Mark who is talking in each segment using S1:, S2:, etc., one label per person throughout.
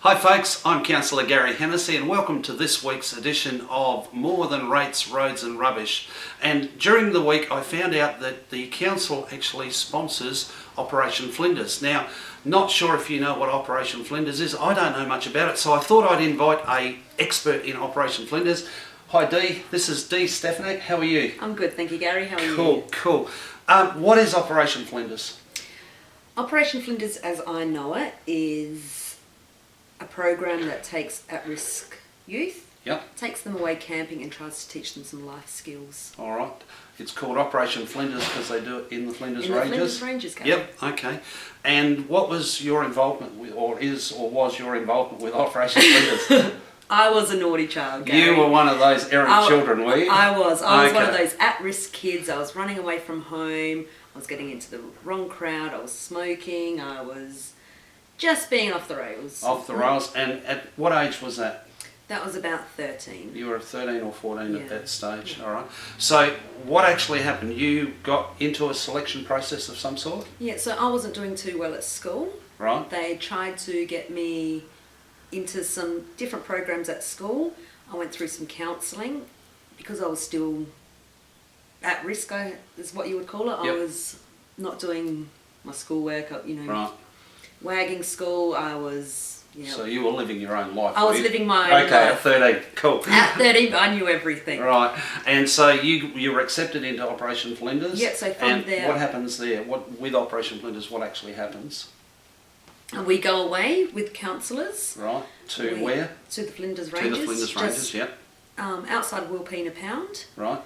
S1: Hi folks, I'm Councillor Gary Hennessy and welcome to this week's edition of More Than Rates, Roads and Rubbish. And during the week I found out that the council actually sponsors Operation Flinders. Now, not sure if you know what Operation Flinders is. I don't know much about it, so I thought I'd invite an expert in Operation Flinders. Hi Dee, this is Dee Stefanek. How are you?
S2: I'm good, thank you, Gary. How are you?
S1: Cool. What is Operation Flinders?
S2: Operation Flinders, as I know it, is a program that takes at-risk youth, takes them away camping and tries to teach them some life skills.
S1: All right. It's called Operation Flinders because they do it in the Flinders
S2: In
S1: Ranges?
S2: the Flinders Ranges, Gary.
S1: Yep, okay. And what was your involvement with, or was your involvement with Operation Flinders?
S2: I was a naughty child, Gary.
S1: You were one of those errant children, were you?
S2: I was one
S1: Okay.
S2: of those at-risk kids. I was running away from home, I was getting into the wrong crowd, I was smoking, I was just being off the rails.
S1: Off the rails. And at what age was that?
S2: That was about 13.
S1: You were 13 or 14 at
S2: Yeah.
S1: that stage, all right. So what actually happened? You got into a selection process of some sort?
S2: Yeah, so I wasn't doing too well at school.
S1: Right.
S2: They tried to get me into some different programs at school. I went through some counselling because I was still at risk, is what you would call it.
S1: Yep.
S2: I was not doing my schoolwork,
S1: Right.
S2: wagging school. I was,
S1: So you were living your own life?
S2: I was living my own
S1: Okay,
S2: life.
S1: at 13, cool.
S2: At 13, I knew everything.
S1: Right, and so you were accepted into Operation Flinders?
S2: Yeah, so from there...
S1: what happens there? With Operation Flinders, what actually happens?
S2: We go away with counsellors.
S1: Right, to where?
S2: To the Flinders Ranges.
S1: To the Flinders Ranges, yep.
S2: Outside Wilpena Pound.
S1: Right.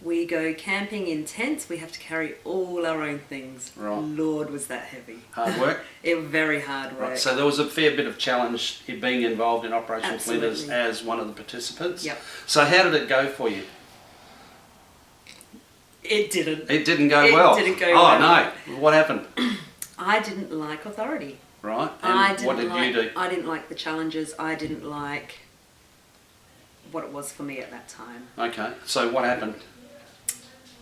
S2: We go camping in tents. We have to carry all our own things.
S1: Right.
S2: Lord, was that heavy.
S1: Hard work?
S2: It was very hard work.
S1: Right, so there was a fair bit of challenge in being involved in Operation Flinders as one of the participants?
S2: Yep.
S1: So how did it go for you?
S2: It didn't.
S1: It didn't go well?
S2: It didn't go well.
S1: Oh no, what happened?
S2: I didn't like authority.
S1: Right, and what did you do?
S2: I didn't like the challenges. I didn't like what it was for me at that time.
S1: Okay, so what happened?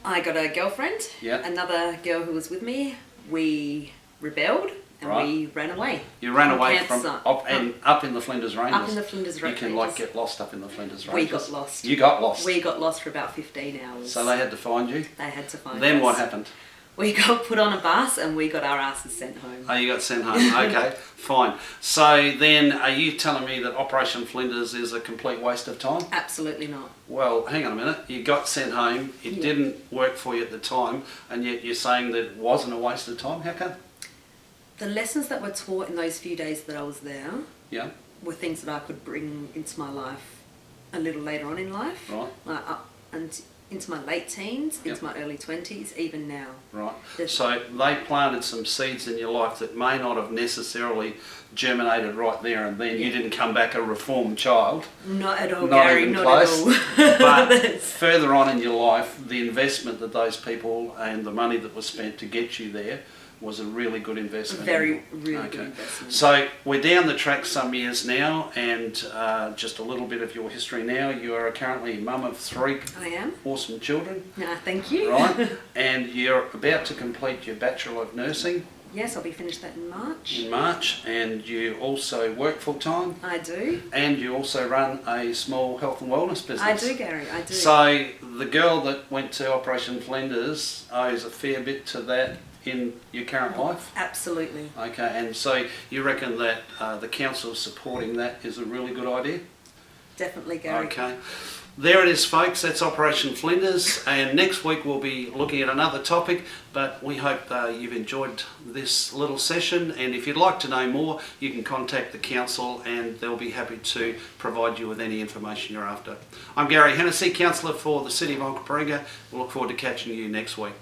S2: I got a girlfriend, another girl who was with me. We rebelled and we ran away.
S1: You ran away from up in the Flinders Ranges?
S2: Up in the Flinders Ranges.
S1: You can get lost up in the Flinders Ranges?
S2: We got lost.
S1: You got lost?
S2: We got lost for about 15 hours.
S1: So they had to find you?
S2: They had to find us.
S1: Then what happened?
S2: We got put on a bus and we got our asses sent home.
S1: Oh, you got sent home. Okay, fine. So then are you telling me that Operation Flinders is a complete waste of time?
S2: Absolutely not.
S1: Well, hang on a minute. You got sent home. It didn't work for you at the time, and yet you're saying that it wasn't a waste of time. How come?
S2: The lessons that were taught in those few days that I was there were things that I could bring into my life a little later on in life.
S1: Right.
S2: Like up and into my late teens, into my early 20s, even now.
S1: Right. So they planted some seeds in your life that may not have necessarily germinated right there and then. You didn't come back a reformed child.
S2: Not at all,
S1: not
S2: Gary,
S1: even
S2: not
S1: close.
S2: at all.
S1: But further on in your life, the investment that those people and the money that was spent to get you there was a really good investment.
S2: Really good investment.
S1: So we're down the track some years now, and just a little bit of your history now. You are currently mum of 3
S2: I am.
S1: awesome children.
S2: Thank you.
S1: Right, and you're about to complete your Bachelor of Nursing.
S2: Yes, I'll be finished that in March.
S1: In March, and you also work full time.
S2: I do.
S1: And you also run a small health and wellness business.
S2: I do, Gary, I do.
S1: So the girl that went to Operation Flinders owes a fair bit to that in your current life?
S2: Absolutely.
S1: Okay, and so you reckon that the council supporting that is a really good idea?
S2: Definitely, Gary.
S1: Okay. There it is, folks. That's Operation Flinders, and next week we'll be looking at another topic, but we hope you've enjoyed this little session, and if you'd like to know more, you can contact the council and they'll be happy to provide you with any information you're after. I'm Gary Hennessy, Councillor for the City of Cr. We'll look forward to catching you next week.